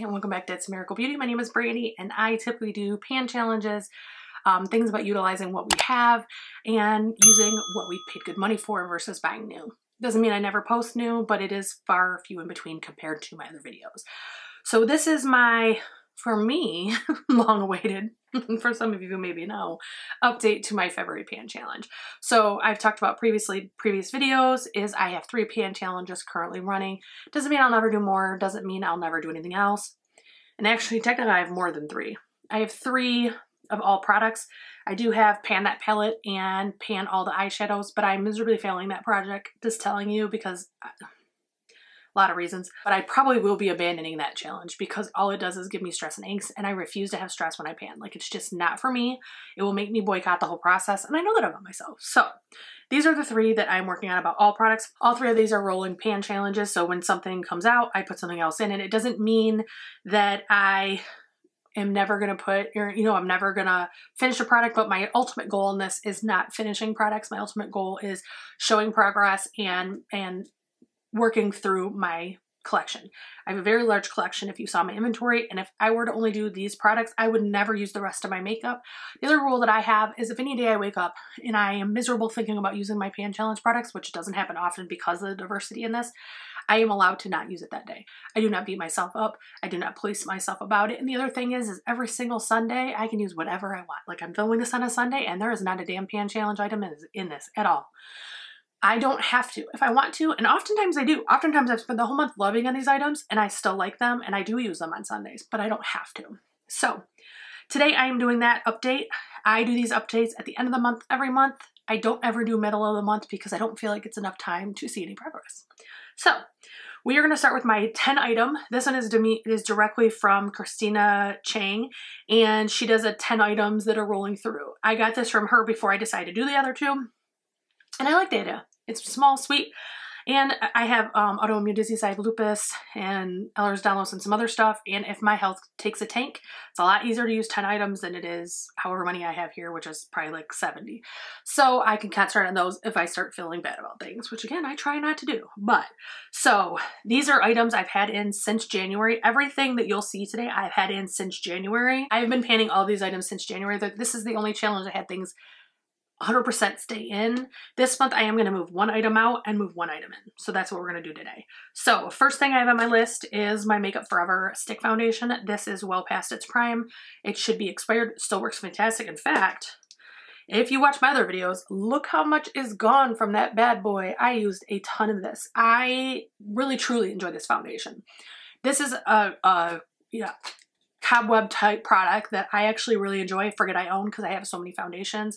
and welcome back to It's Miracle Beauty. My name is Brandy and I typically do pan challenges, things about utilizing what we have and using what we paid good money for versus buying new. Doesn't mean I never post new, but it is far few in between compared to my other videos. So this is my, for me, long awaited, for some of you who maybe know, update to my February pan challenge. So I've talked about previous videos is I have 3 pan challenges currently running. Doesn't mean I'll never do more. Doesn't mean I'll never do anything else. And actually, technically I have more than 3. I have 3 of all products. I do have pan that palette and pan all the eyeshadows, but I'm miserably failing that project, just telling you, because a lot of reasons, but I probably will be abandoning that challenge because all it does is give me stress and angst, and I refuse to have stress when I pan. Like, it's just not for me. It will make me boycott the whole process, and I know that about myself. So these are the 3 that I'm working on about all products. All 3 of these are rolling pan challenges, so when something comes out, I put something else in, and it doesn't mean that I am never going to put, I'm never going to finish a product, but my ultimate goal in this is not finishing products. My ultimate goal is showing progress and working through my collection. I have a very large collection if you saw my inventory, and if I were to only do these products, I would never use the rest of my makeup. The other rule that I have is if any day I wake up and I am miserable thinking about using my pan challenge products, which doesn't happen often because of the diversity in this, I am allowed to not use it that day. I do not beat myself up. I do not police myself about it. And the other thing is every single Sunday, I can use whatever I want. Like, I'm filming this on a Sunday and there is not a damn pan challenge item in this at all. I don't have to if I want to, and oftentimes I do. Oftentimes I've spent the whole month loving on these items and I still like them and I do use them on Sundays, but I don't have to. So today I am doing that update. I do these updates at the end of the month every month. I don't ever do middle of the month because I don't feel like it's enough time to see any progress. So we are going to start with my 10 item. This one is directly from Christina Chang, and she does a 10 items that are rolling through. I got this from her before I decided to do the other 2, and I like the idea. It's small, sweet, and I have autoimmune disease. I have lupus and Ehlers Danlos and some other stuff, and if my health takes a tank, it's a lot easier to use 10 items than it is however many I have here, which is probably like 70. So I can concentrate on those if I start feeling bad about things, which again, I try not to do. But so these are items I've had in since January. Everything that you'll see today, I've had in since January. I've been panning all these items since January. This is the only challenge I had things 100% stay in. This month I am going to move 1 item out and move 1 item in. So that's what we're going to do today. So first thing I have on my list is my Makeup Forever stick foundation. This is well past its prime. It should be expired. It still works fantastic. In fact, if you watch my other videos, look how much is gone from that bad boy. I used a ton of this. I really truly enjoy this foundation. This is a cobweb type product that I actually really enjoy. I forget I own because I have so many foundations.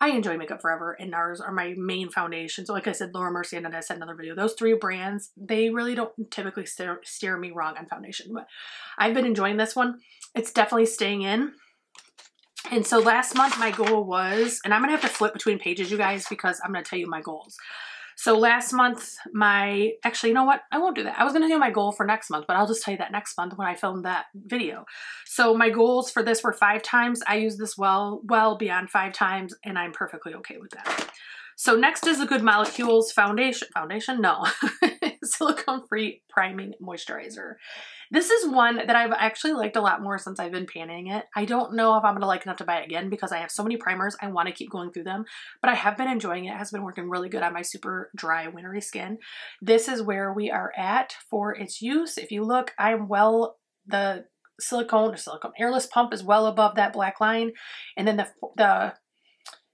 I enjoy Makeup Forever, and NARS are my main foundations. So like I said, Laura Mercier, and I said in another video, those 3 brands, they really don't typically steer me wrong on foundation, but I've been enjoying this one. It's definitely staying in. And so last month my goal was, and I'm going to have to flip between pages, you guys, because I'm going to tell you my goals. So last month, actually, you know what? I won't do that. I was going to do my goal for next month, but I'll just tell you that next month when I filmed that video. So my goals for this were 5 times. I use this well beyond 5 times, and I'm perfectly okay with that. So next is the Good Molecules foundation. No. Silicone-free priming moisturizer. This is one that I've actually liked a lot more since I've been panning it. I don't know if I'm going to like enough to buy it again because I have so many primers. I want to keep going through them, but I have been enjoying it. It has been working really good on my super dry, wintry skin. This is where we are at for its use. If you look, the silicone airless pump is well above that black line, and then the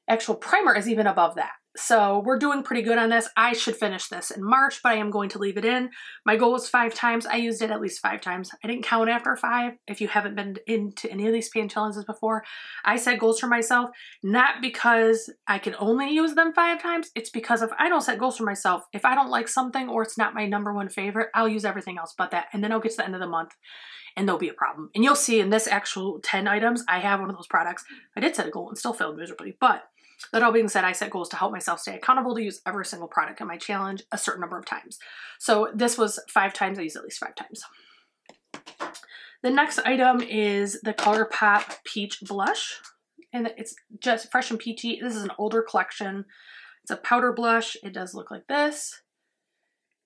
actual primer is even above that. So we're doing pretty good on this. I should finish this in March, but I am going to leave it in. My goal was 5 times. I used it at least 5 times. I didn't count after 5. If you haven't been into any of these pan challenges before, I set goals for myself, not because I can only use them 5 times. It's because if I don't set goals for myself, if I don't like something or it's not my #1 favorite, I'll use everything else but that. And then I'll get to the end of the month and there'll be a problem. And you'll see in this actual 10 items, I have one of those products. I did set a goal and still failed miserably, but that all being said, I set goals to help myself stay accountable to use every single product in my challenge a certain number of times. So this was 5 times. I used at least 5 times. The next item is the ColourPop Peach Blush, and it's just fresh and peachy. This is an older collection. It's a powder blush. It does look like this.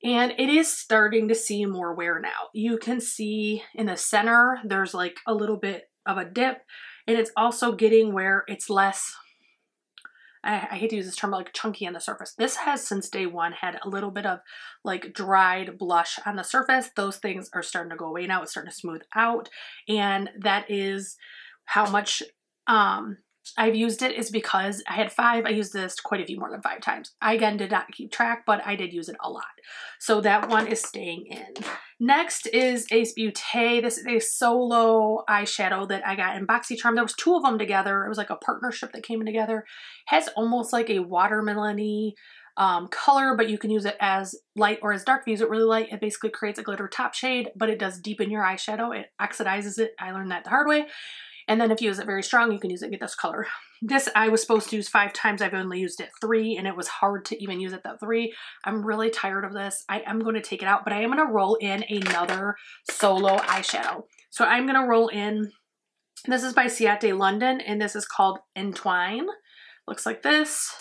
And it is starting to see more wear now. You can see in the center, there's like a little bit of a dip, and it's also getting where it's less, I hate to use this term, but like chunky on the surface. This has since day one had a little bit of like dried blush on the surface. Those things are starting to go away now. It's starting to smooth out. And that is how much I've used it, is because I had 5. I used this quite a few more than 5 times. I again did not keep track, but I did use it a lot. So that one is staying in. Next is Ace Beauté. This is a solo eyeshadow that I got in BoxyCharm. There was 2 of them together. It was like a partnership that came in together. Has almost like a watermelon-y color, but you can use it as light or as dark. If you use it really light, it basically creates a glitter top shade, but it does deepen your eyeshadow. It oxidizes it. I learned that the hard way. And then if you use it very strong, you can use it and get this color. This I was supposed to use 5 times. I've only used it 3, and it was hard to even use it that 3. I'm really tired of this. I am going to take it out, but I am going to roll in another solo eyeshadow. So I'm going to roll in, this is by Ciate London, and this is called Entwine. Looks like this.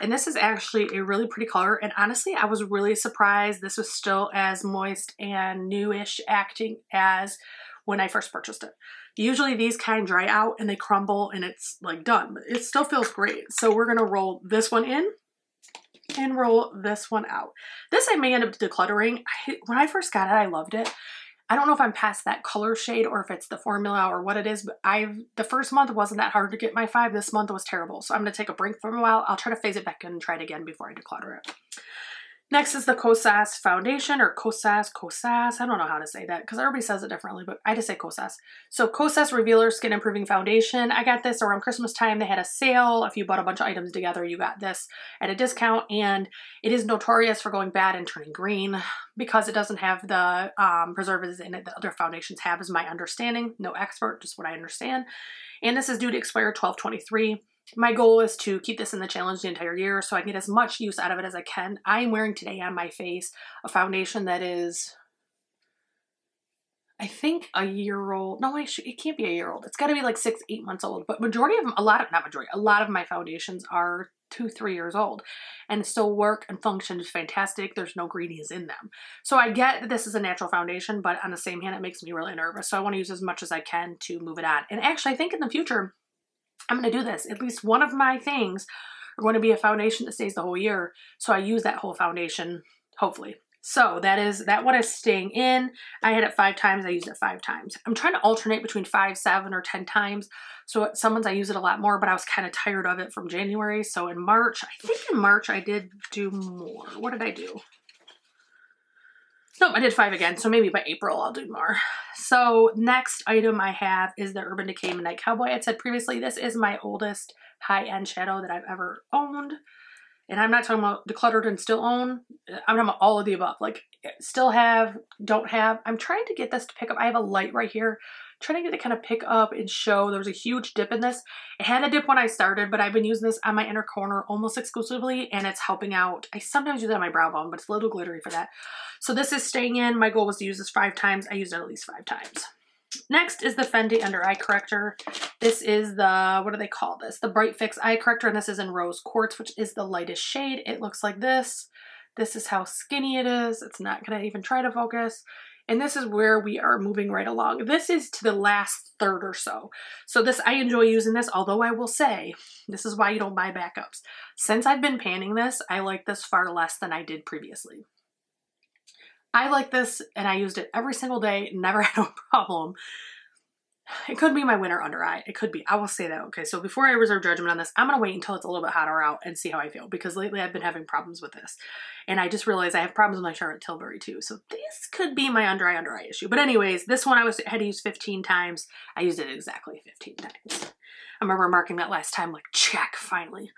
And this is actually a really pretty color. And honestly, I was really surprised this was still as moist and newish acting as when I first purchased it. Usually these kind dry out and they crumble and it's like done, but it still feels great. So we're gonna roll this one in and roll this one out. This I may end up decluttering. When I first got it, I loved it. I don't know if I'm past that color shade or if it's the formula or what it is, but the first month wasn't that hard to get my 5. This month was terrible. So I'm gonna take a break for a while. I'll try to phase it back in and try it again before I declutter it. Next is the Kosas foundation, or Kosas. I don't know how to say that because everybody says it differently, but I just say Kosas. So Kosas Revealer Skin Improving Foundation. I got this around Christmas time. They had a sale. If you bought a bunch of items together, you got this at a discount, and it is notorious for going bad and turning green because it doesn't have the preservatives in it that other foundations have, is my understanding. No expert, just what I understand. And this is due to expire 12/23. My goal is to keep this in the challenge the entire year so I can get as much use out of it as I can. I'm wearing today on my face a foundation that is, I think, a year old. No, it can't be a year old. It's got to be like 6, 8 months old. But majority of them, a lot of my foundations are 2, 3 years old and still work and function is fantastic. There's no greenies in them. So I get that this is a natural foundation, but on the same hand, it makes me really nervous. So I want to use as much as I can to move it on. And actually, I think in the future, I'm going to do this. At least one of my things are going to be a foundation that stays the whole year. So I use that whole foundation, hopefully. So that one is staying in. I had it 5 times. I used it 5 times. I'm trying to alternate between 5, 7, or 10 times. So at some months I use it a lot more, but I was kind of tired of it from January. So in March, I think in March I did do more. What did I do? Nope, I did 5 again, so maybe by April I'll do more. So next item I have is the Urban Decay Midnight Cowboy. I said previously, this is my oldest high-end shadow that I've ever owned. And I'm not talking about decluttered and still own. I'm talking about all of the above. Like, still have, don't have. I'm trying to get this to pick up. I have a light right here. Trying to get it kind of pick up and show. There was a huge dip in this. It had a dip when I started, but I've been using this on my inner corner almost exclusively, and it's helping out. I sometimes use it on my brow bone, but it's a little glittery for that. So this is staying in. My goal was to use this 5 times. I used it at least 5 times. Next is the Fenty Under Eye Corrector. This is the, what do they call this? The Bright Fix Eye Corrector, and this is in Rose Quartz, which is the lightest shade. It looks like this. This is how skinny it is. It's not going to even try to focus. And this is where we are moving right along. This is to the last third or so. So this, I enjoy using this, although I will say, this is why you don't buy backups. Since I've been panning this, I like this far less than I did previously. I like this, and I used it every single day, never had a problem. It could be my winter under eye. It could be. I will say that. Okay, so before I reserve judgment on this, I'm going to wait until it's a little bit hotter out and see how I feel, because lately I've been having problems with this. And I just realized I have problems with my Charlotte Tilbury too. So this could be my under eye issue. But anyways, this one I had to use 15 times. I used it exactly 15 times. I remember marking that last time, like, check, finally.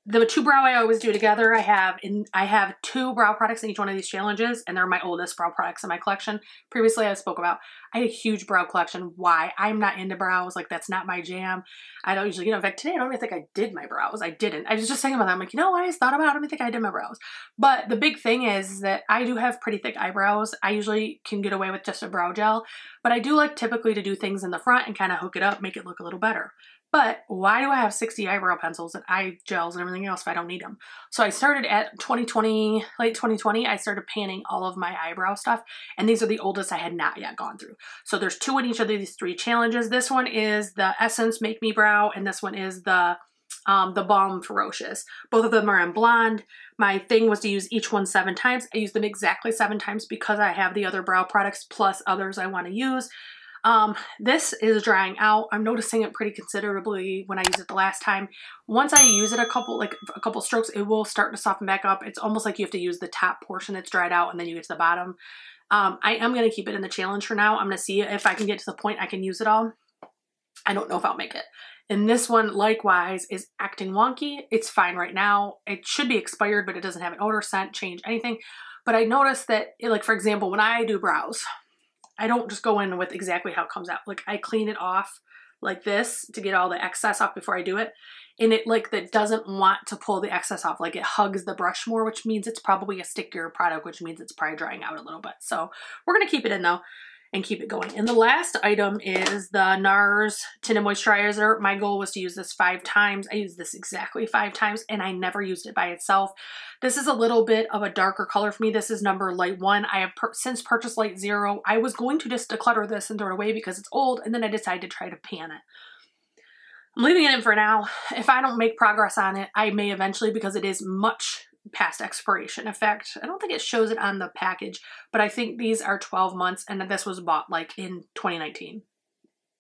The 2 brow I always do together. I have 2 brow products in each one of these challenges, and they're my oldest brow products in my collection. Previously, I spoke about, I had a huge brow collection. Why? I'm not into brows. Like, that's not my jam. I don't usually, in fact, today I don't even think I did my brows. I didn't. I was just thinking about that. I'm like, you know what? I just thought about it. I don't even think I did my brows. But the big thing is that I do have pretty thick eyebrows. I usually can get away with just a brow gel, but I do like typically to do things in the front and kind of hook it up, make it look a little better. But why do I have 60 eyebrow pencils and eye gels and everything else if I don't need them? So I started at late 2020, I started panning all of my eyebrow stuff. And these are the oldest I had not yet gone through. So there's 2 in each of these 3 challenges. This one is the Essence Make Me Brow, and this one is the Balm Ferocious. Both of them are in blonde. My thing was to use each one 7 times. I used them exactly 7 times because I have the other brow products plus others I want to use. This is drying out. I'm noticing it pretty considerably when I used it the last time. Once I use it a couple strokes, it will start to soften back up. It's almost like you have to use the top portion that's dried out and then you get to the bottom. I am going to keep it in the challenge for now. I'm going to see if I can get to the point I can use it all. I don't know if I'll make it. And this one, likewise, is acting wonky. It's fine right now. It should be expired, but it doesn't have an odor, scent, change, anything. But I noticed that, like, for example, when I do brows, I don't just go in with exactly how it comes out. Like, I clean it off like this to get all the excess off before I do it. And it, like, that doesn't want to pull the excess off. Like, it hugs the brush more, which means it's probably a stickier product, which means it's probably drying out a little bit. So we're going to keep it in, though, and keep it going. And the last item is the NARS Tinted Moisturizer. My goal was to use this 5 times. I used this exactly 5 times, and I never used it by itself. This is a little bit of a darker color for me. This is number light 1. I have since purchased light 0. I was going to just declutter this and throw it away because it's old, and then I decided to try to pan it. I'm leaving it in for now. If I don't make progress on it, I may eventually, because it is much past expiration. In fact, I don't think it shows it on the package, but I think these are 12 months and this was bought like in 2019.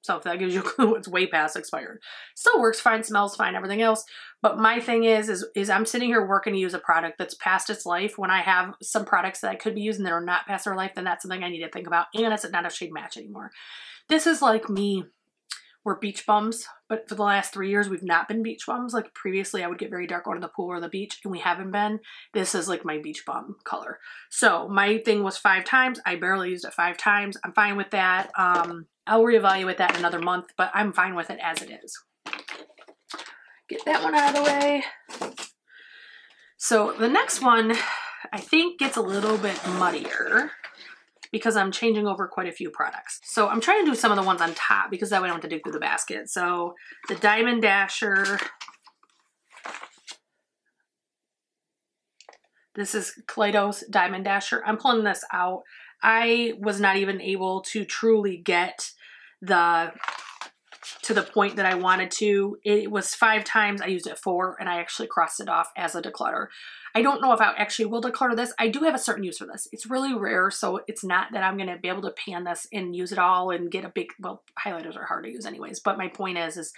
So if that gives you a clue, it's way past expired. Still works fine, smells fine, everything else. But my thing is I'm sitting here working to use a product that's past its life. When I have some products that I could be using that are not past their life, then that's something I need to think about. And it's not a shade match anymore. This is like me. We're beach bums, but for the last 3 years, we've not been beach bums. Like previously, I would get very dark going to the pool or the beach, and we haven't been. This is like my beach bum color. So my thing was 5 times. I barely used it 5 times. I'm fine with that. I'll reevaluate that in another month, but I'm fine with it as it is. Get that one out of the way. So the next one, I think, gets a little bit muddier, because I'm changing over quite a few products. So I'm trying to do some of the ones on top because that way I don't have to dig through the basket. So the Diamond Dasher. This is Kaleidos Diamond Dasher. I'm pulling this out. I was not even able to truly get to the point that I wanted to. It was 5 times. I used it 4 and I actually crossed it off as a declutter. I don't know if I actually will declutter this. I do have a certain use for this. It's really rare, so it's not that I'm going to be able to pan this and use it all and get a big, well, highlighters are hard to use anyways, but my point is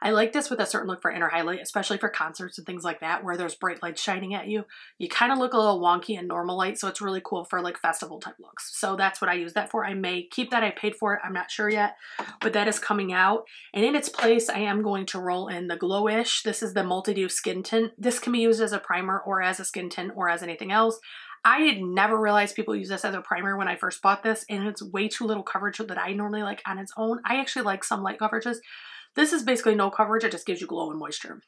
I like this with a certain look for inner highlight, especially for concerts and things like that where there's bright light shining at you. You kind of look a little wonky in normal light, so it's really cool for like festival type looks. So that's what I use that for. I may keep that. I paid for it. I'm not sure yet, but that is coming out. And in its place, I am going to roll in the Glowish. This is the Multi-Dew Skin Tint. This can be used as a primer or as a skin tint or as anything else. I had never realized people use this as a primer when I first bought this, and it's way too little coverage that I normally like on its own. I actually like some light coverages. This is basically no coverage. It just gives you glow and moisture.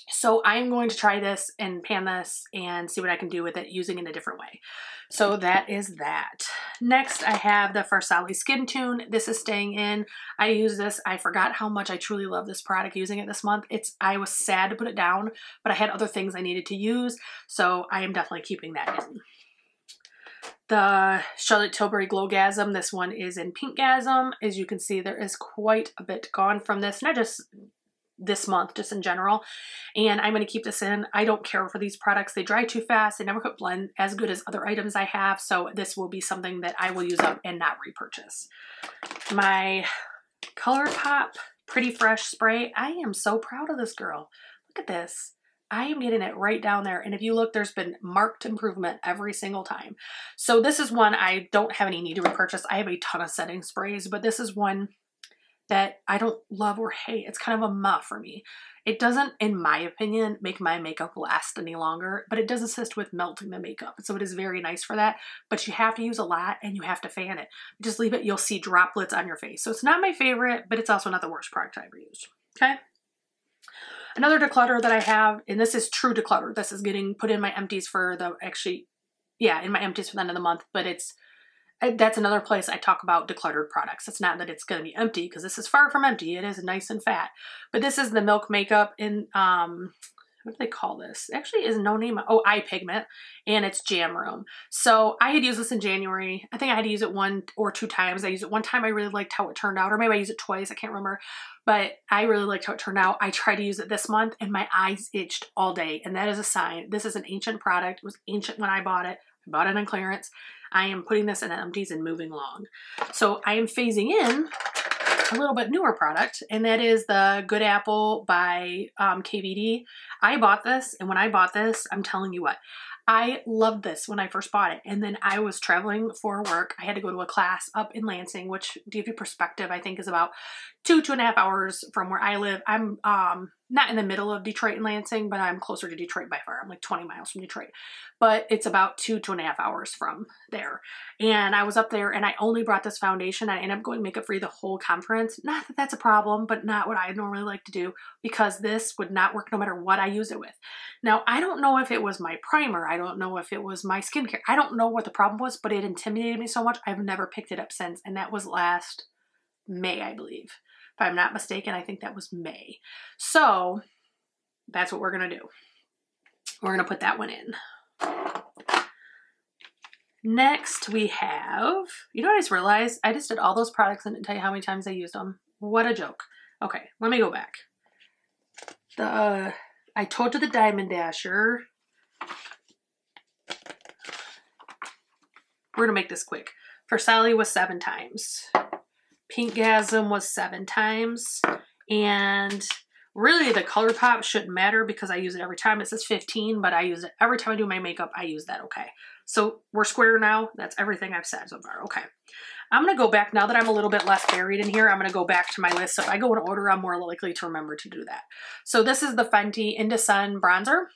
So I'm going to try this and pan this and see what I can do with it using it in a different way. So that is that. Next, I have the Farsali Skin Tune. This is staying in. I use this. I forgot how much I truly love this product using it this month. I was sad to put it down, but I had other things I needed to use. So I am definitely keeping that in. The Charlotte Tilbury Glowgasm, this one is in Pinkgasm. As you can see, there is quite a bit gone from this, not just this month, just in general. And I'm going to keep this in. I don't care for these products. They dry too fast. They never could blend as good as other items I have. So this will be something that I will use up and not repurchase. My ColourPop Pretty Fresh Spray. I am so proud of this girl. Look at this. I am getting it right down there. And if you look, there's been marked improvement every single time. So this is one I don't have any need to repurchase. I have a ton of setting sprays, but this is one that I don't love or hate. It's kind of a meh for me. It doesn't, in my opinion, make my makeup last any longer, but it does assist with melting the makeup. So it is very nice for that, but you have to use a lot and you have to fan it. Just leave it, you'll see droplets on your face. So it's not my favorite, but it's also not the worst product I ever used. Okay. Another declutter that I have, and this is true declutter. This is getting put in my empties for the, in my empties for the end of the month, but it's that's another place I talk about decluttered products. It's not that it's going to be empty, because this is far from empty. It is nice and fat. But this is the Milk Makeup in, what do they call this? It actually is no name. Oh, eye pigment, and it's Jam Room. So I had used this in January. I think I had to use it 1 or 2 times. I used it one time. I really liked how it turned out, or maybe I used it twice. I can't remember, but I really liked how it turned out. I tried to use it this month and my eyes itched all day. And that is a sign. This is an ancient product. It was ancient when I bought it. I bought it on clearance. I am putting this in empties and moving along. So I am phasing in a little bit newer product, and that is the Good Apple by KVD. I bought this, and when I bought this, I'm telling you what, I loved this when I first bought it. And then I was traveling for work. I had to go to a class up in Lansing, which, to give you perspective, I think is about 2.5 hours from where I live. I'm not in the middle of Detroit and Lansing, but I'm closer to Detroit by far. I'm like 20 miles from Detroit, but it's about 2.5 hours from there. And I was up there, and I only brought this foundation. I ended up going makeup free the whole conference. Not that that's a problem, but not what I normally like to do, because this would not work no matter what I use it with. Now, I don't know if it was my primer. I don't know if it was my skincare. I don't know what the problem was, but it intimidated me so much. I've never picked it up since. And that was last May, I believe. If I'm not mistaken, I think that was May. So that's what we're going to do. We're going to put that one in. Next we have, you know what I just realized? I just did all those products and didn't tell you how many times I used them. What a joke. Okay, let me go back. I told you the Diamond Dasher. We're going to make this quick. For Sally was 7 times. Pinkgasm was 7 times. And really the color pop shouldn't matter because I use it every time. It says 15, but I use it every time I do my makeup. I use that. Okay. So we're square now. That's everything I've said so far. Okay. I'm going to go back now that I'm a little bit less buried in here. I'm going to go back to my list. So if I go in order, I'm more likely to remember to do that. So this is the Fenty Into Sun bronzer.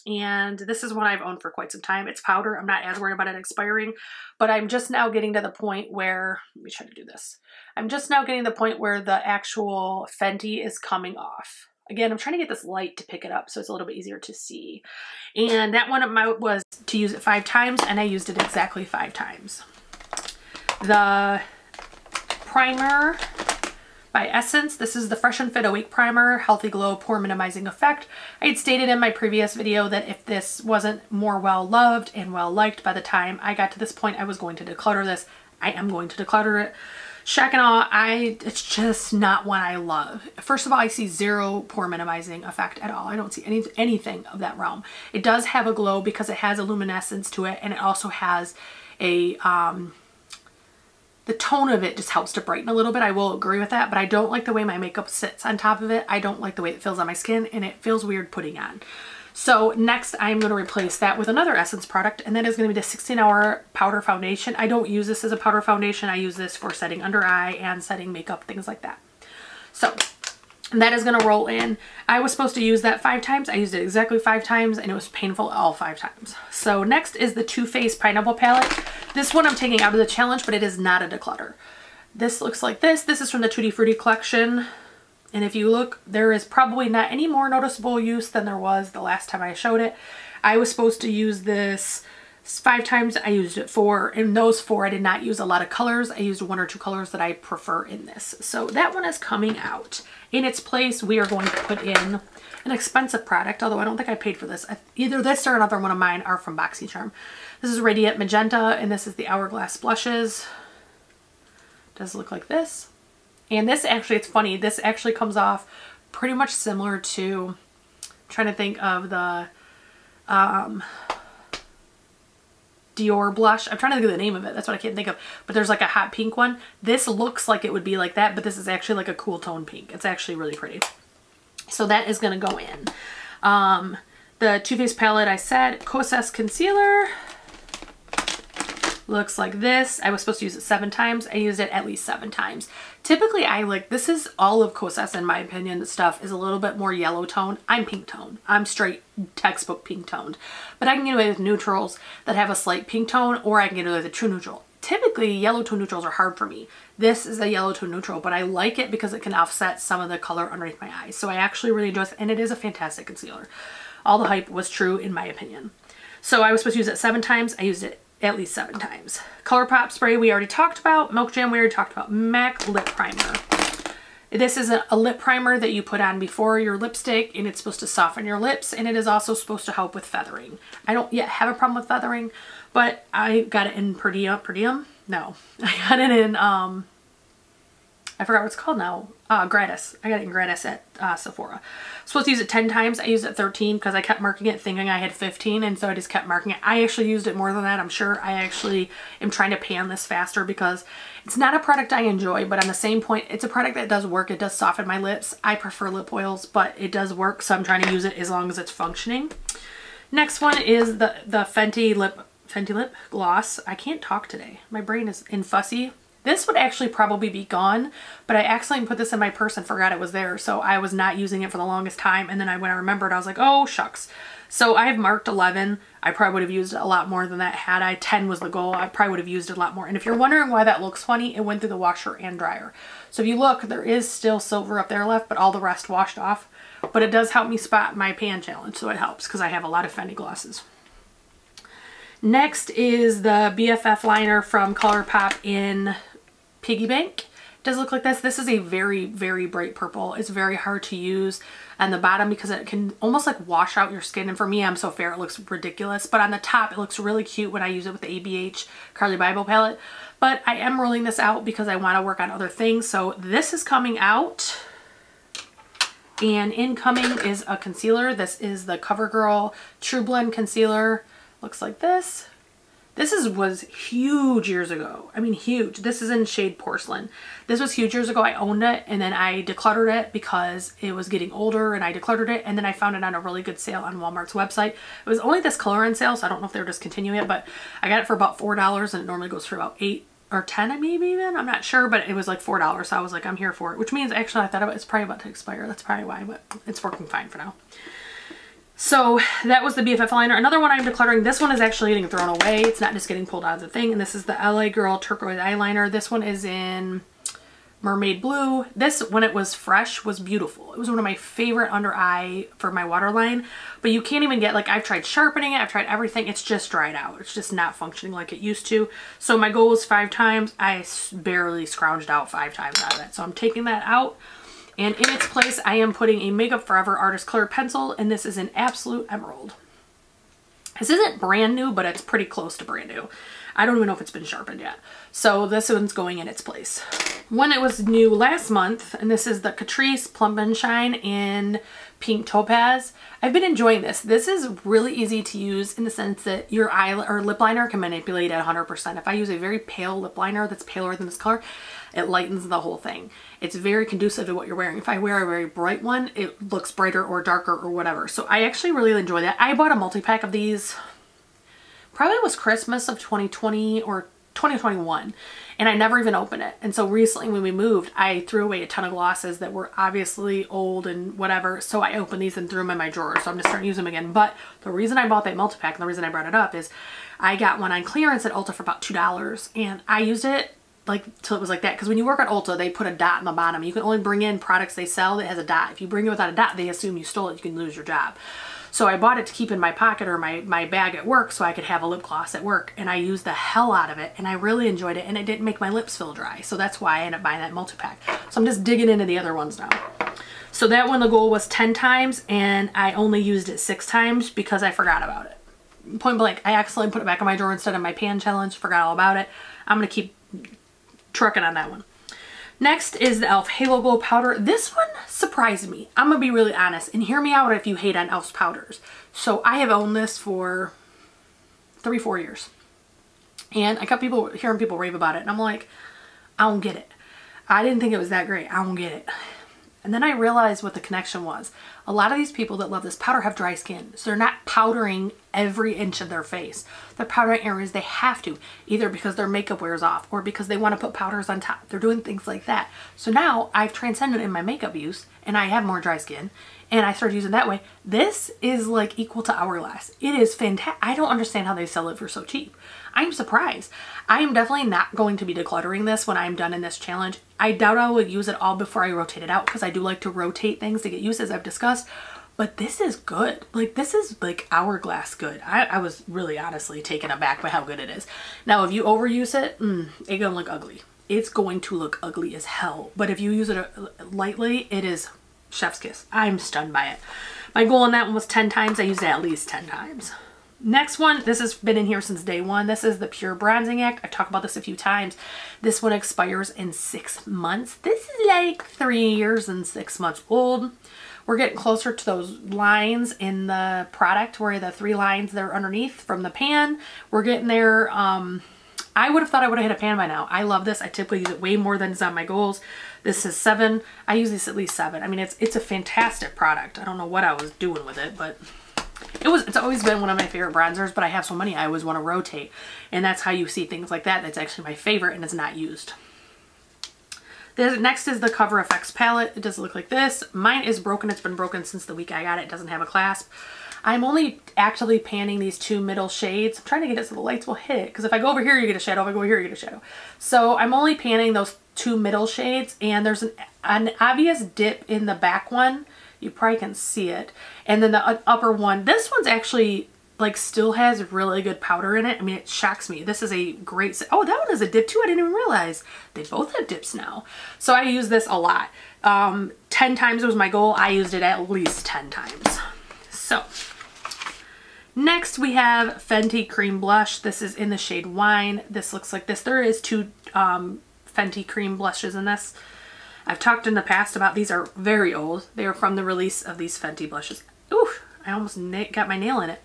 And this is one I've owned for quite some time. It's powder. I'm not as worried about it expiring, but I'm just now getting to the point where, let me try to do this. I'm just now getting to the point where the actual Fenty is coming off. Again, I'm trying to get this light to pick it up so it's a little bit easier to see. And that one was to use it 5 times, and I used it exactly 5 times. The primer by Essence. This is the Fresh and Fit Awake Primer, Healthy Glow Pore Minimizing Effect. I had stated in my previous video that if this wasn't more well loved and well liked by the time I got to this point, I was going to declutter this. I am going to declutter it. Shock and awe, it's just not one I love. First of all, I see 0 pore minimizing effect at all. I don't see anything of that realm. It does have a glow because it has a luminescence to it, and it also has a the tone of it just helps to brighten a little bit. I will agree with that, but I don't like the way my makeup sits on top of it. I don't like the way it feels on my skin, and it feels weird putting on. So next I'm going to replace that with another Essence product, and that is going to be the 16-hour powder foundation. I don't use this as a powder foundation. I use this for setting under eye and setting makeup, things like that. So that is going to roll in. I was supposed to use that 5 times. I used it exactly 5 times, and it was painful all 5 times. So next is the Too Faced Pineapple Palette. This one I'm taking out of the challenge, but it is not a declutter. This looks like this. This is from the Tutti Frutti collection. And if you look, there is probably not any more noticeable use than there was the last time I showed it. I was supposed to use this 5 times. I used it 4. In those 4, I did not use a lot of colors. I used 1 or 2 colors that I prefer in this. So that one is coming out. In its place, we are going to put in an expensive product, although I don't think I paid for this. Either this or another one of mine are from BoxyCharm. This is Radiant Magenta, and this is the Hourglass Blushes. Does look like this. And this actually, it's funny, this actually comes off pretty much similar to, I'm trying to think of the Dior blush. I'm trying to think of the name of it. That's what I can't think of. But there's like a hot pink one. This looks like it would be like that, but this is actually like a cool tone pink. It's actually really pretty. So that is going to go in. The Too Faced palette, I said, Kosas Concealer. Looks like this. I was supposed to use it 7 times. I used it at least 7 times. Typically, this is all of Kosas in my opinion. The stuff is a little bit more yellow tone. I'm pink tone. I'm straight textbook pink toned. But I can get away with neutrals that have a slight pink tone, or I can get away with a true neutral. Typically, yellow tone neutrals are hard for me. This is a yellow tone neutral, but I like it because it can offset some of the color underneath my eyes. So I actually really enjoy it, and it is a fantastic concealer. All the hype was true in my opinion. So I was supposed to use it 7 times. I used it at least 7 times. ColourPop spray we already talked about. Milk Jam we already talked about. MAC lip primer. This is a lip primer that you put on before your lipstick, and it's supposed to soften your lips, and it is also supposed to help with feathering. I don't yet have a problem with feathering, but I got it in per diem? No. I got it in, I forgot what it's called now. Gratis. I got it in gratis at Sephora. I'm supposed to use it 10 times. I used it 13 because I kept marking it thinking I had 15, and so I just kept marking it. I actually used it more than that, I'm sure. I actually am trying to pan this faster because it's not a product I enjoy, but on the same point, it's a product that does work. It does soften my lips. I prefer lip oils, but it does work, so I'm trying to use it as long as it's functioning. Next one is the Fenty Lip Gloss. I can't talk today. My brain is in fussy. This would actually probably be gone, but I accidentally put this in my purse and forgot it was there, so I was not using it for the longest time, and then when I remembered, I was like, oh shucks. So I have marked 11. I probably would have used it a lot more than that had I. 10 was the goal. I probably would have used it a lot more. And if you're wondering why that looks funny, it went through the washer and dryer. So if you look, there is still silver up there left, but all the rest washed off. But it does help me spot my pan challenge, so it helps because I have a lot of Fenty glosses. Next is the BFF liner from ColourPop in Piggy Bank. It does look like this. This is a very, very bright purple. It's very hard to use on the bottom because it can almost like wash out your skin. And for me, I'm so fair, it looks ridiculous. But on the top, it looks really cute when I use it with the ABH Carly Bible palette. But I am rolling this out because I want to work on other things. So this is coming out. And incoming is a concealer. This is the CoverGirl True Blend Concealer. Looks like this. This was huge years ago. I mean, huge. This is in shade Porcelain. This was huge years ago. I owned it, and then I decluttered it because it was getting older, and I decluttered it, and then I found it on a really good sale on Walmart's website. It was only this color on sale, so I don't know if they're discontinuing it, but I got it for about $4, and it normally goes for about $8 or $10 maybe even. I'm not sure, but it was like $4, so I was like, I'm here for it. Which means, actually, I thought it's probably about to expire. That's probably why, but it's working fine for now. So that was the BFF liner. Another one I'm decluttering. This one is actually getting thrown away. It's not just getting pulled out of the thing. And this is the LA Girl Turquoise Eyeliner. This one is in Mermaid Blue. This, when it was fresh, was beautiful. It was one of my favorite under eye for my waterline. But you can't even get, like, I've tried sharpening it. I've tried everything. It's just dried out. It's just not functioning like it used to. So my goal was 5 times. I barely scrounged out 5 times out of it. So I'm taking that out. And in its place, I am putting a Makeup Forever Artist Clear Pencil, and this is an Absolute Emerald. This isn't brand new, but it's pretty close to brand new. I don't even know if it's been sharpened yet. So this one's going in its place. One it was new last month, and this is the Catrice Plump and Shine in Pink Topaz. I've been enjoying this. This is really easy to use in the sense that your eye or lip liner can manipulate at 100%. If I use a very pale lip liner that's paler than this color, it lightens the whole thing. It's very conducive to what you're wearing. If I wear a very bright one, it looks brighter or darker or whatever. So I actually really enjoy that. I bought a multi-pack of these, probably was Christmas of 2020 or 2021, and I never even opened it. And so recently when we moved, I threw away a ton of glosses that were obviously old and whatever. So I opened these and threw them in my drawer. So I'm just starting to use them again. But the reason I bought that multi-pack and the reason I brought it up is I got one on clearance at Ulta for about $2, and I used it like till it was like that, because when you work at Ulta, they put a dot in the bottom. You can only bring in products they sell that has a dot. If you bring it without a dot, they assume you stole it. You can lose your job. So I bought it to keep in my pocket or my bag at work so I could have a lip gloss at work, and I used the hell out of it, and I really enjoyed it, and it didn't make my lips feel dry. So that's why I ended up buying that multi-pack. So I'm just digging into the other ones now. So that one, the goal was 10 times, and I only used it 6 times because I forgot about it. Point blank, I accidentally put it back in my drawer instead of my pan challenge, forgot all about it. I'm going to keep trucking on that one. Next is the e.l.f. Halo Glow Powder. This one surprised me. I'm gonna be really honest, and hear me out if you hate on e.l.f.'s powders. So I have owned this for 3-4 years, and I kept hearing people rave about it, and I'm like, I don't get it. I didn't think it was that great. I don't get it. And then I realized what the connection was. A lot of these people that love this powder have dry skin, so they're not powdering every inch of their face. They're powdering areas they have to, either because their makeup wears off or because they want to put powders on top. They're doing things like that. So now I've transcended in my makeup use, and I have more dry skin, and I started using it that way. This is like equal to Hourglass. It is fantastic. I don't understand how they sell it for so cheap. I'm surprised. I am definitely not going to be decluttering this when I'm done in this challenge. I doubt I will use it all before I rotate it out, because I do like to rotate things to get used, as I've discussed. but this is good. Like, this is like hourglass good. I was really honestly taken aback by how good it is. Now, if you overuse it, it's gonna look ugly. It's going to look ugly as hell. But if you use it lightly, it is chef's kiss. I'm stunned by it. My goal on that one was 10 times. I used it at least 10 times. Next one, this has been in here since day one. This is the Pure Bronzing Act. I've talked about this a few times. This one expires in 6 months. This is like 3 years and 6 months old. We're getting closer to those lines in the product where the 3 lines that are underneath from the pan. We're getting there. I would have thought I would have hit a pan by now. I love this. I typically use it way more than is on my goals. This is 7. I use this at least 7. I mean, it's a fantastic product. I don't know what I was doing with it, but it's always been one of my favorite bronzers, but I have so many I always want to rotate. And that's how you see things like that. That's actually my favorite and it's not used. Next is the Cover Effects palette. It does look like this. Mine is broken. It's been broken since the week I got it. It doesn't have a clasp. I'm only actively panning these 2 middle shades. I'm trying to get it so the lights will hit it, because if I go over here, you get a shadow. If I go over here, you get a shadow. So I'm only panning those 2 middle shades, and there's an obvious dip in the back one. You probably can see it. And then the upper one, this one's actually like still has really good powder in it. I mean, it shocks me. This is a great, oh, that one has a dip too. I didn't even realize. They both have dips now. So I use this a lot. 10 times was my goal. I used it at least 10 times. So next we have Fenty Cream Blush. This is in the shade Wine. This looks like this. There is 2 Fenty Cream Blushes in this. I've talked in the past about these are very old. They are from the release of these Fenty blushes. Ooh, I almost got my nail in it.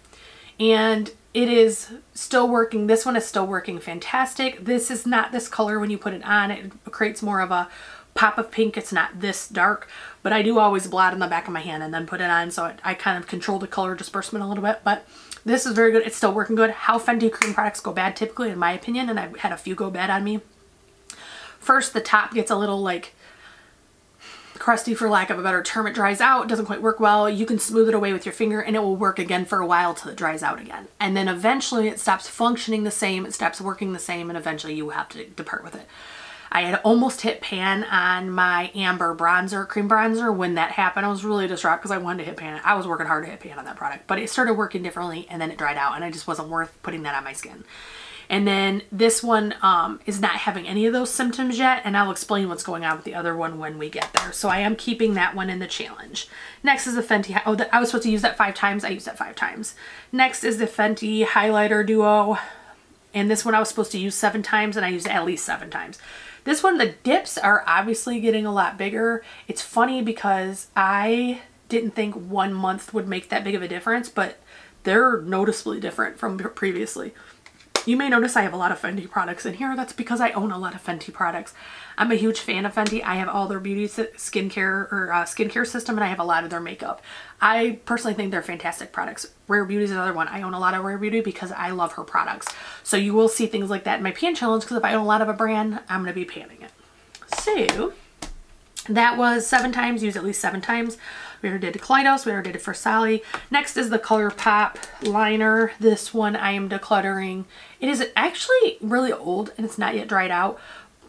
And it is still working. This one is still working fantastic. This is not this color when you put it on. It creates more of a pop of pink. It's not this dark, but I do always blot on the back of my hand and then put it on, so I kind of control the color disbursement a little bit, but this is very good. It's still working good. How Fenty cream products go bad typically, in my opinion, and I've had a few go bad on me. First, the top gets a little like crusty, for lack of a better term. It dries out, it doesn't quite work well. You can smooth it away with your finger and it will work again for a while till it dries out again. And then eventually it stops functioning the same, it stops working the same, and eventually you have to depart with it. I had almost hit pan on my Amber bronzer, cream bronzer. When that happened, I was really distraught because I wanted to hit pan. I was working hard to hit pan on that product, but it started working differently and then it dried out and it just wasn't worth putting that on my skin. And then this one is not having any of those symptoms yet, and I'll explain what's going on with the other one when we get there. So I am keeping that one in the challenge. Next is the Fenty, oh, I was supposed to use that 5 times. I used that 5 times. Next is the Fenty Highlighter Duo, and this one I was supposed to use 7 times, and I used it at least 7 times. This one, the dips are obviously getting a lot bigger. It's funny because I didn't think 1 month would make that big of a difference, but they're noticeably different from previously. You may notice I have a lot of Fenty products in here. That's because I own a lot of Fenty products. I'm a huge fan of Fenty. I have all their beauty skincare system, and I have a lot of their makeup. I personally think they're fantastic products. Rare Beauty is another one. I own a lot of Rare Beauty because I love her products. So you will see things like that in my pan challenge, because if I own a lot of a brand, I'm going to be panning it. So that was 7 times. Use at least 7 times. We already did Kaleidos. We already did it for Sally. Next is the ColourPop liner. This one I am decluttering. It is actually really old and it's not yet dried out,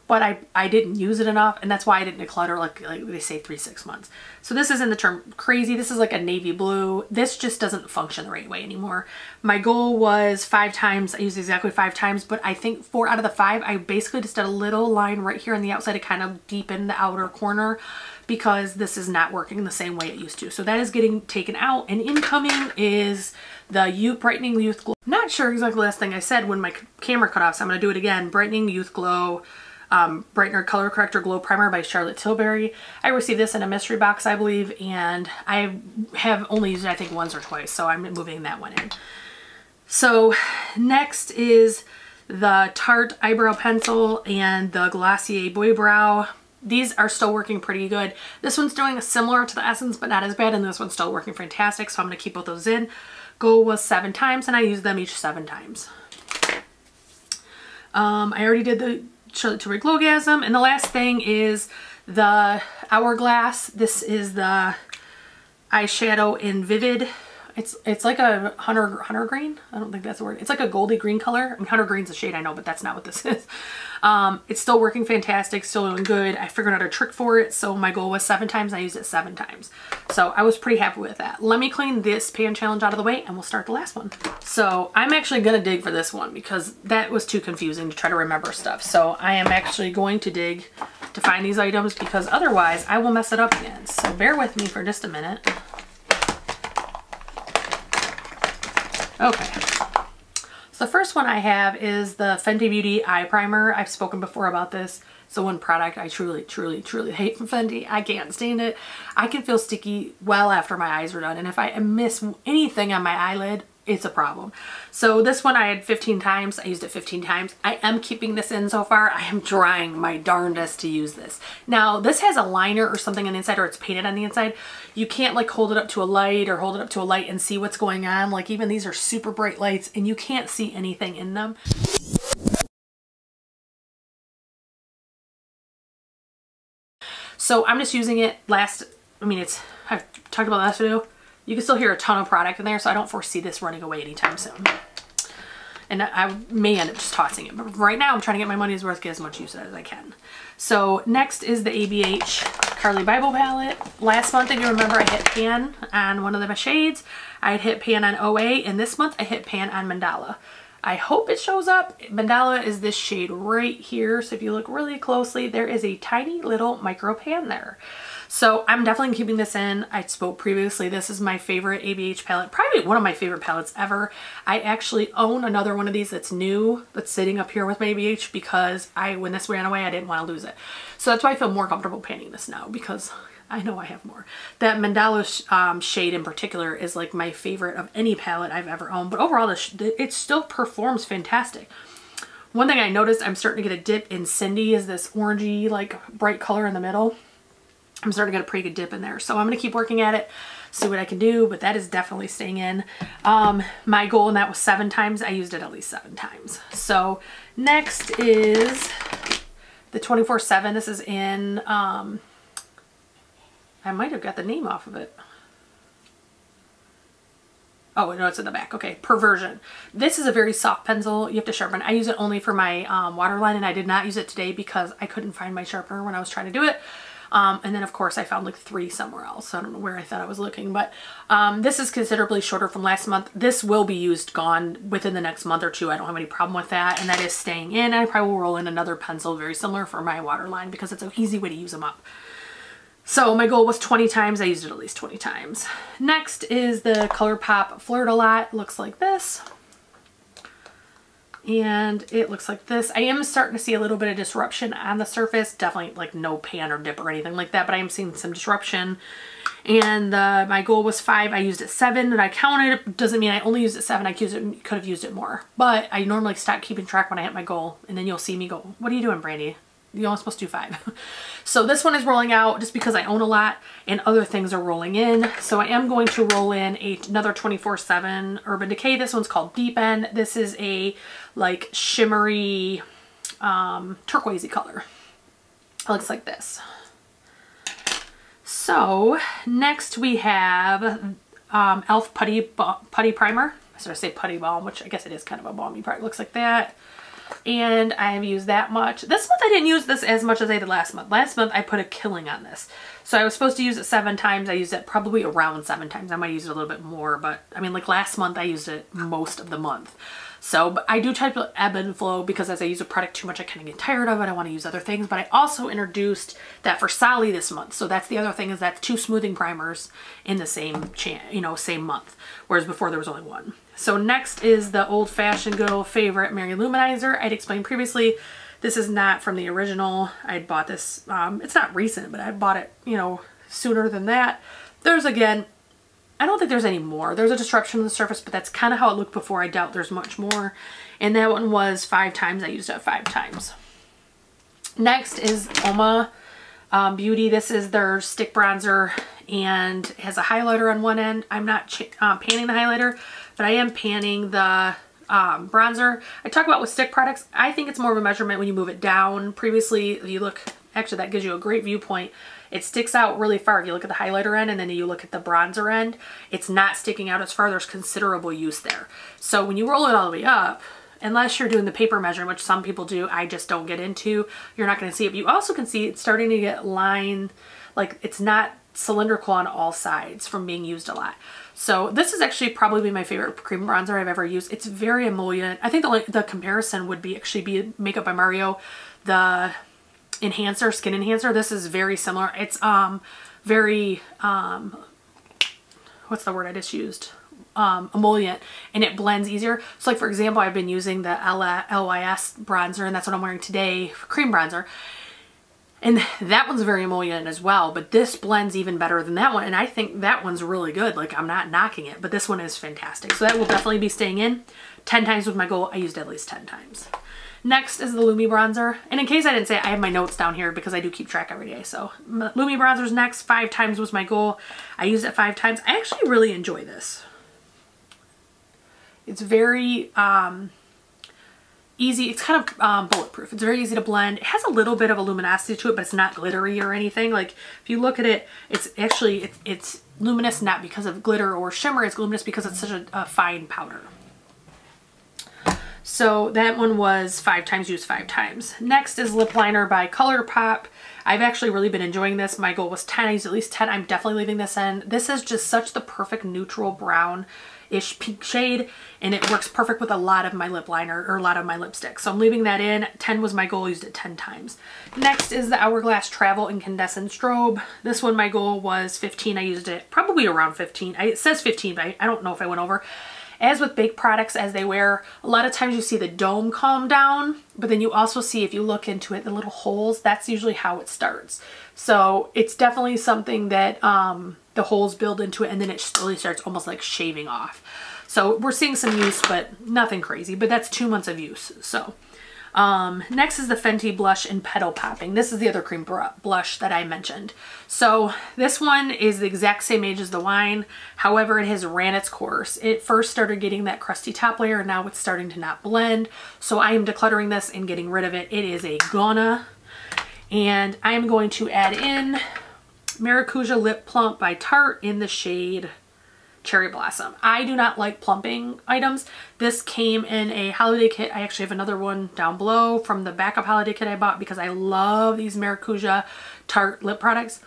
but I didn't use it enough, and that's why I didn't declutter like they say 3-6 months. So this is in the term crazy. This is like a navy blue. This just doesn't function the right way anymore. My goal was 5 times. I used exactly 5 times, but I think 4 out of the 5, I basically just did a little line right here on the outside to kind of deepen the outer corner, because this is not working the same way it used to. So that is getting taken out, and incoming is the Brightening Youth Glow. Not sure exactly the last thing I said when my camera cut off, so I'm gonna do it again. Brightening Youth Glow Brightener Color Corrector Glow Primer by Charlotte Tilbury. I received this in a mystery box, I believe, and I have only used it I think once or twice, so I'm moving that one in. So next is the Tarte Eyebrow Pencil and the Glossier Boy Brow. These are still working pretty good. This one's doing similar to the Essence, but not as bad, and this one's still working fantastic, so I'm going to keep both those in. Goal was 7 times, and I used them each 7 times. I already did the Charlotte Tilbury Glowgasm, and the last thing is the Hourglass. This is the eyeshadow in Vivid, It's like a hunter green. I don't think that's the word. It's like a goldy green color. I mean, hunter green's a shade, I know, but that's not what this is. It's still working fantastic, still doing good. I figured out a trick for it. So my goal was 7 times. I used it 7 times. So I was pretty happy with that. Let me clean this pan challenge out of the way and we'll start the last one. So I'm actually going to dig for this one because that was too confusing to try to remember stuff. So I am actually going to dig to find these items because otherwise I will mess it up again. So bear with me for just a minute. Okay. So the first one I have is the Fenty Beauty Eye Primer. I've spoken before about this. It's the one product I truly, truly, truly hate from Fenty. I can't stand it. I can feel sticky well after my eyes are done. And if I miss anything on my eyelid, it's a problem. So this one I had 15 times. I used it 15 times. I am keeping this in so far. I am trying my darndest to use this. Now this has a liner or something on the inside, or it's painted on the inside. You can't like hold it up to a light or hold it up to a light and see what's going on. Like even these are super bright lights and you can't see anything in them. So I'm just using it I've talked about the last video. You can still hear a ton of product in there, so I don't foresee this running away anytime soon. And I may end up just tossing it, but right now I'm trying to get my money's worth, get as much use as I can. So next is the ABH Carly Bible palette. Last month, if you remember, I hit pan on one of the shades. I had hit pan on OA, and this month I hit pan on Mandala. I hope it shows up. Mandala is this shade right here. So if you look really closely, there is a tiny little micro pan there. So I'm definitely keeping this in. I spoke previously, this is my favorite ABH palette, probably one of my favorite palettes ever. I actually own another one of these that's new, that's sitting up here with my ABH because when this ran away, I didn't want to lose it. So that's why I feel more comfortable panning this now because I know I have more. That Mandala shade in particular is like my favorite of any palette I've ever owned, but overall it still performs fantastic. One thing I noticed, I'm starting to get a dip in Cindy, is this orangey like bright color in the middle. I'm starting to get a pretty good dip in there. So I'm going to keep working at it, see what I can do, but that is definitely staying in. My goal in that was 7 times. I used it at least 7 times. So next is the 24/7. This is in, I might have got the name off of it. Oh, no, it's in the back. Okay, Perversion. This is a very soft pencil. You have to sharpen. I use it only for my waterline, and I did not use it today because I couldn't find my sharpener when I was trying to do it. And then of course I found like 3 somewhere else. I don't know where I thought I was looking, but this is considerably shorter from last month. This will be gone within the next month or 2. I don't have any problem with that, and that is staying in. I probably will roll in another pencil very similar for my waterline because it's an easy way to use them up. So my goal was 20 times. I used it at least 20 times. Next is the ColourPop Flirt a Lot. It looks like this. And it looks like this. I am starting to see a little bit of disruption on the surface. Definitely like no pan or dip or anything like that, but I am seeing some disruption. And my goal was 5. I used it 7, and I counted. Doesn't mean I only used it 7. I could have used it more. But I normally stop keeping track when I hit my goal, and then you'll see me go, "What are you doing, Brandy? You're only supposed to do 5. So this one is rolling out just because I own a lot and other things are rolling in. So I am going to roll in another 24/7 Urban Decay. This one's called Deep End. This is a like shimmery turquoisey color. It looks like this. So next we have e.l.f. Putty Primer. I sort of say putty balm, which I guess it is kind of a balmy product. It looks like that. And I have used that much. This month I didn't use this as much as I did last month. Last month I put a killing on this. So I was supposed to use it 7 times. I used it probably around 7 times. I might use it a little bit more, but I mean like last month I used it most of the month. So, but I do try to ebb and flow because as I use a product too much, I kind of get tired of it. I want to use other things, but I also introduced that for Sally this month. So that's the other thing, is that's 2 smoothing primers in the same same month, whereas before there was only 1. So next is the Old Fashioned good old favorite Mary Luminizer. I'd explained previously, this is not from the original. I'd bought this, it's not recent, but I bought it, sooner than that. There's again, I don't think there's any more. There's a disruption on the surface, but that's kind of how it looked before. I doubt there's much more. And that one was 5 times. I used it 5 times. Next is Oma Beauty. This is their stick bronzer and it has a highlighter on one end. I'm not panning the highlighter, but I am panning the bronzer. I talk about with stick products, I think it's more of a measurement when you move it down. Previously, if you look, actually that gives you a great viewpoint. it sticks out really far. If you look at the highlighter end and then you look at the bronzer end, it's not sticking out as far. There's considerable use there. So when you roll it all the way up, unless you're doing the paper measuring, which some people do, I just don't get into, you're not going to see it. But you also can see it's starting to get line, like it's not cylindrical on all sides from being used a lot. So this is actually probably my favorite cream bronzer I've ever used. It's very emollient. I think the comparison would be Makeup by Mario, the enhancer, skin enhancer. This is very similar. It's very, what's the word I just used? Emollient, and it blends easier. So like for example, I've been using the LYS bronzer, and that's what I'm wearing today, cream bronzer. And that one's very emollient as well, but this blends even better than that one. And I think that one's really good. Like, I'm not knocking it, but this one is fantastic. So that will definitely be staying in. 10 times was my goal. I used it at least 10 times. Next is the Lumi bronzer. And in case I didn't say, I have my notes down here because I do keep track every day. So Lumi bronzer's next. 5 times was my goal. I used it 5 times. I actually really enjoy this. It's very, easy. It's kind of bulletproof. It's very easy to blend. It has a little bit of a luminosity to it, but it's not glittery or anything. Like if you look at it, it's actually, it's luminous not because of glitter or shimmer. It's luminous because it's such a fine powder. So that one was 5 times, used 5 times. Next is lip liner by ColourPop. I've actually really been enjoying this. My goal was 10. I used at least 10. I'm definitely leaving this in. This is just such the perfect neutral brown-ish pink shade, and it works perfect with a lot of my lip liner or a lot of my lipstick. So I'm leaving that in. 10 was my goal. I used it 10 times. Next is the Hourglass Travel Incandescent Strobe. This one, my goal was 15. I used it probably around 15. It says 15, but I don't know if I went over. As with baked products, as they wear, a lot of times you see the dome calm down, but then you also see, if you look into it, the little holes. That's usually how it starts. So it's definitely something that the holes build into it, and then it slowly starts almost like shaving off. So we're seeing some use, but nothing crazy. But that's 2 months of use. So next is the Fenty Blush in Petal Popping. This is the other cream blush that I mentioned. So this one is the exact same age as the wine. However, it has ran its course. It first started getting that crusty top layer, and now it's starting to not blend. So I am decluttering this and getting rid of it. It is a gonna. And I am going to add in Maracuja Lip Plump by Tarte in the shade Cherry Blossom. I do not like plumping items. This came in a holiday kit. I actually have another one down below from the backup holiday kit I bought because I love these Maracuja Tarte lip products.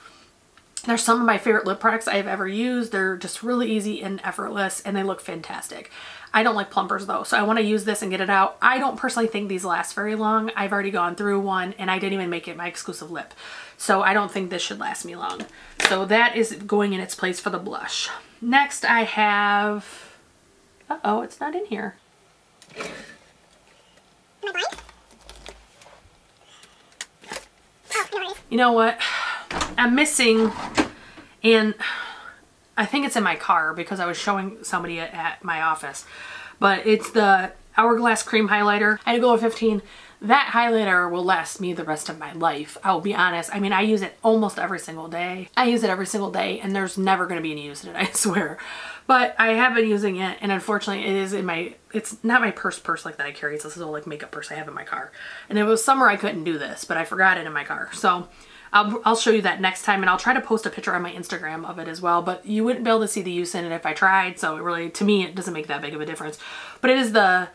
They're some of my favorite lip products I have ever used. They're just really easy and effortless, and they look fantastic. I don't like plumpers though, so I want to use this and get it out. I don't personally think these last very long. I've already gone through one, and I didn't even make it my exclusive lip. So I don't think this should last me long. So that is going in its place for the blush. Next I have, uh-oh, it's not in here. You know what? I'm missing, and I think it's in my car because I was showing somebody at my office, but it's the Hourglass Cream Highlighter. I had to go with 15. That highlighter will last me the rest of my life. I'll be honest. I mean, I use it almost every single day. I use it every single day, and there's never going to be any use in it, I swear. But I have been using it, and unfortunately it is in my, it's not my purse like that I carry. It's this little like makeup purse I have in my car. And it was summer I couldn't do this, but I forgot it in my car. So I'll show you that next time, and I'll try to post a picture on my Instagram of it as well, but you wouldn't be able to see the use in it if I tried, so it really, to me, it doesn't make that big of a difference. But it is the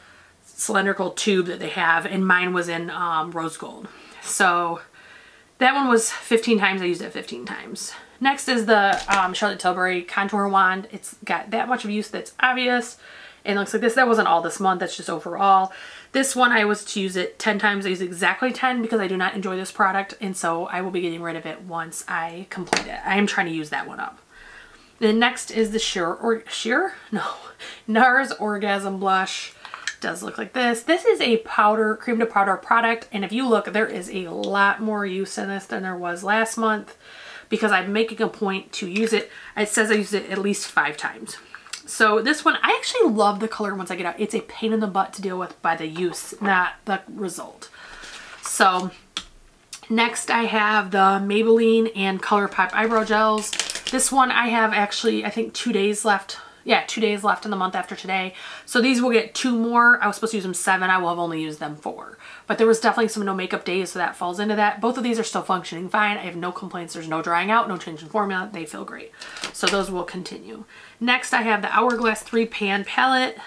cylindrical tube that they have, and mine was in rose gold. So that one was 15 times. I used it 15 times. Next is the Charlotte Tilbury Contour Wand. It's got that much of use that's obvious. And it looks like this. That wasn't all this month. That's just overall. This one I was to use it 10 times. I use exactly 10 because I do not enjoy this product. And so I will be getting rid of it once I complete it. I am trying to use that one up. Then next is the NARS Orgasm Blush. It does look like this. This is a powder, cream to powder product. And if you look, there is a lot more use in this than there was last month because I'm making a point to use it. It says I used it at least 5 times. So this one, I actually love the color once I get out. It's a pain in the butt to deal with by the use, not the result. So next I have the Maybelline and ColourPop eyebrow gels. This one I have actually, I think 2 days left yeah, 2 days left in the month after today. So these will get 2 more. I was supposed to use them 7. I will have only used them 4. But there was definitely some no makeup days, so that falls into that. Both of these are still functioning fine. I have no complaints. There's no drying out, no change in formula. They feel great. So those will continue. Next, I have the Hourglass 3-pan palette.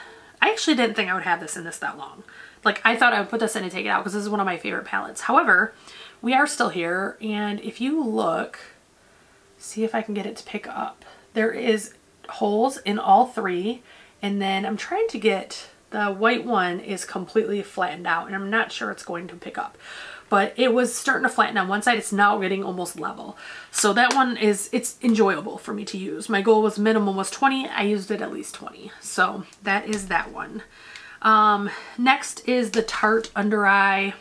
I actually didn't think I would have this in this that long. Like, I thought I would put this in and take it out because this is one of my favorite palettes. However, we are still here, and if you look, see if I can get it to pick up. There is holes in all 3, and then I'm trying to get the white one is completely flattened out, and I'm not sure it's going to pick up. But it was starting to flatten on one side. It's now getting almost level. So that one it's enjoyable for me to use. My goal was minimum was 20. I used it at least 20. So that is that one. Next is the Tarte Under Eye.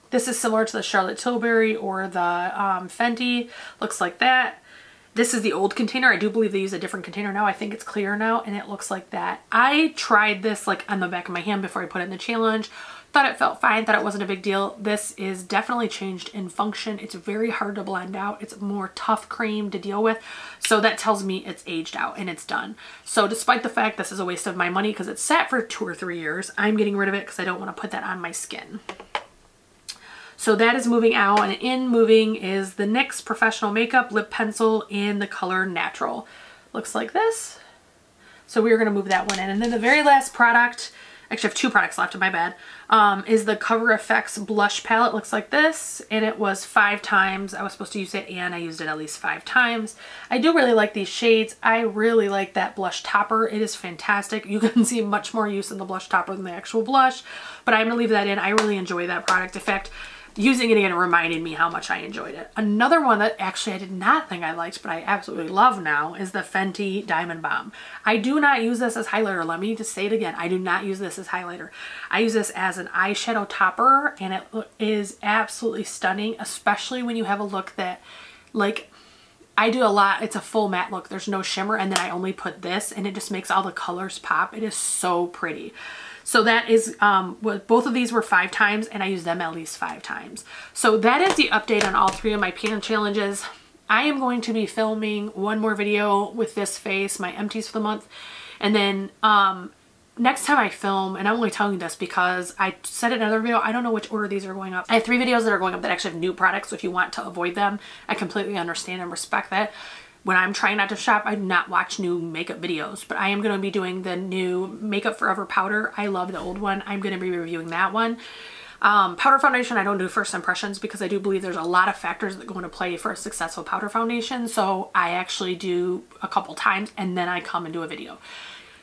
This is similar to the Charlotte Tilbury or the Fenty. Looks like that. This is the old container. I do believe they use a different container now. I think it's clear now, and it looks like that. I tried this like on the back of my hand before I put it in the challenge. Thought it felt fine, thought it wasn't a big deal. This is definitely changed in function. It's very hard to blend out. It's more tough cream to deal with. So that tells me it's aged out and it's done. So despite the fact this is a waste of my money because it's sat for 2 or 3 years, I'm getting rid of it because I don't want to put that on my skin. So that is moving out, and in moving is the NYX Professional Makeup Lip Pencil in the color Natural. Looks like this. So we are going to move that one in. And then the very last product, actually I have 2 products left, my bad, is the Cover FX Blush Palette. Looks like this, and it was 5 times. I was supposed to use it, and I used it at least 5 times. I do really like these shades. I really like that blush topper. It is fantastic. You can see much more use in the blush topper than the actual blush, but I'm going to leave that in. I really enjoy that product. In fact, using it again reminded me how much I enjoyed it. Another one that actually I did not think I liked, but I absolutely love now, is the Fenty Diamond Bomb. I do not use this as highlighter. Let me just say it again. I do not use this as highlighter. I use this as an eyeshadow topper, and it is absolutely stunning, especially when you have a look that, like, I do a lot. It's a full matte look. There's no shimmer, and then I only put this, and it just makes all the colors pop. It is so pretty. So that is, both of these were 5 times, and I used them at least 5 times. So that is the update on all 3 of my pan challenges. I am going to be filming one more video with this face, my empties for the month. And then next time I film, and I'm only telling you this because I said in another video, I don't know which order these are going up. I have 3 videos that are going up that actually have new products. So if you want to avoid them, I completely understand and respect that. When I'm trying not to shop, I do not watch new makeup videos, but I am going to be doing the new Makeup Forever powder. I love the old one. I'm going to be reviewing that one. Powder foundation, I don't do first impressions because I do believe there's a lot of factors that go into play for a successful powder foundation. So I actually do a couple times and then I come and do a video.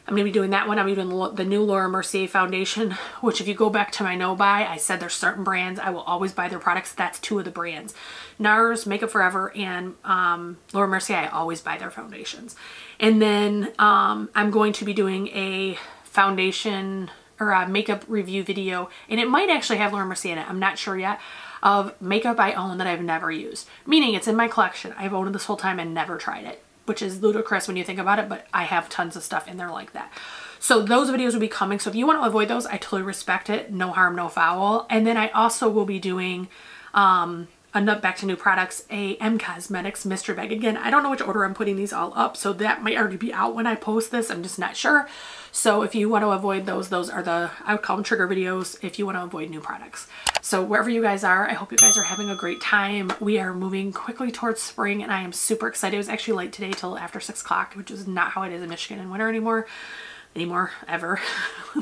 I'm going to be doing that one. I'm doing the new Laura Mercier foundation, which if you go back to my no buy, I said there's certain brands I will always buy their products. That's 2 of the brands. NARS, Makeup Forever, and Laura Mercier, I always buy their foundations. And then I'm going to be doing a foundation or a makeup review video, and it might actually have Laura Mercier in it. I'm not sure yet, of makeup I own that I've never used. Meaning it's in my collection. I've owned it this whole time and never tried it, which is ludicrous when you think about it, but I have tons of stuff in there like that. So those videos will be coming. So if you want to avoid those, I totally respect it. No harm, no foul. And then I also will be doing, back to new products, a M Cosmetics mystery bag. Again, I don't know which order I'm putting these all up, so that might already be out when I post this. I'm just not sure. So if you want to avoid those are the, I would call them trigger videos if you want to avoid new products. So wherever you guys are, I hope you guys are having a great time. We are moving quickly towards spring, and I am super excited. It was actually late today till after 6 o'clock, which is not how it is in Michigan in winter anymore, ever.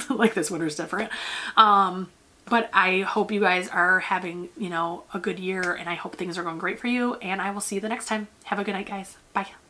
Like this winter's different. But I hope you guys are having, you know, a good year, and I hope things are going great for you, and I will see you the next time. Have a good night, guys. Bye.